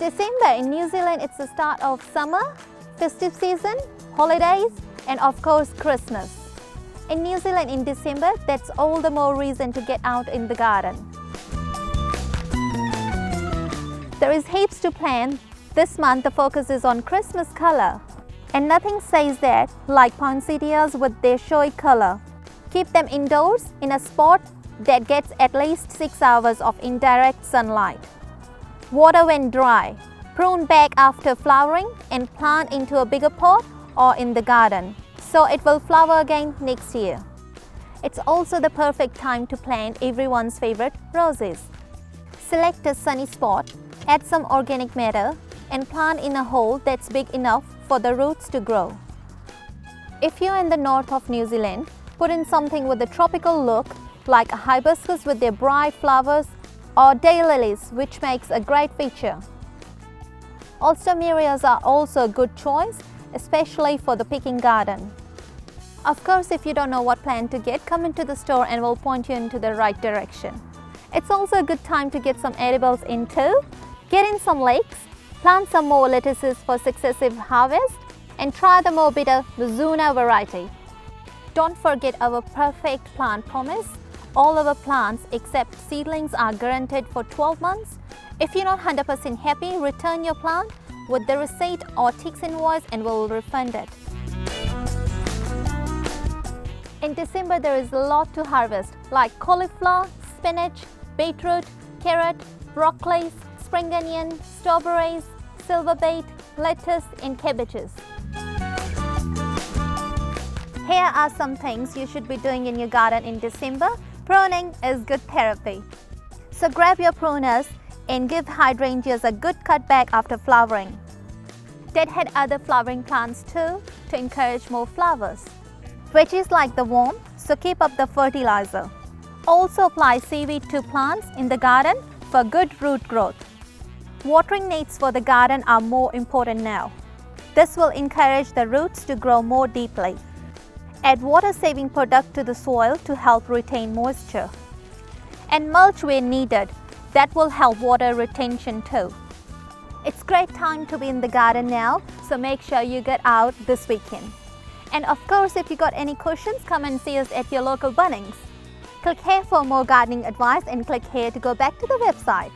December in New Zealand, it's the start of summer, festive season, holidays, and of course Christmas. In New Zealand in December, that's all the more reason to get out in the garden. There is heaps to plan. This month the focus is on Christmas color. And nothing says that like poinsettias with their showy color. Keep them indoors in a spot that gets at least 6 hours of indirect sunlight. Water when dry. Prune back after flowering and plant into a bigger pot or in the garden, so it will flower again next year. It's also the perfect time to plant everyone's favorite roses. Select a sunny spot, add some organic matter, and plant in a hole that's big enough for the roots to grow. If you're in the north of New Zealand, put in something with a tropical look like a hibiscus with their bright flowers or daylilies, which makes a great feature. Alstomerias are also a good choice, especially for the picking garden. Of course, if you don't know what plant to get, come into the store and we'll point you into the right direction. It's also a good time to get some edibles in too. Get in some leeks, plant some more lettuces for successive harvest, and try the more bitter Mizuna variety. Don't forget our perfect plant promise. All our plants except seedlings are guaranteed for 12 months. If you're not 100% happy, return your plant with the receipt or TIX invoice and we'll refund it. In December, there is a lot to harvest like cauliflower, spinach, beetroot, carrot, broccoli, spring onion, strawberries, silver beet, lettuce, and cabbages. Here are some things you should be doing in your garden in December. Pruning is good therapy. So grab your pruners and give hydrangeas a good cut back after flowering. Deadhead other flowering plants too to encourage more flowers. Veggies like the worm, so keep up the fertilizer. Also apply seaweed to plants in the garden for good root growth. Watering needs for the garden are more important now. This will encourage the roots to grow more deeply. Add water-saving product to the soil to help retain moisture. And mulch where needed. That will help water retention too. It's great time to be in the garden now, so make sure you get out this weekend. And of course, if you got any questions, come and see us at your local Bunnings. Click here for more gardening advice and click here to go back to the website.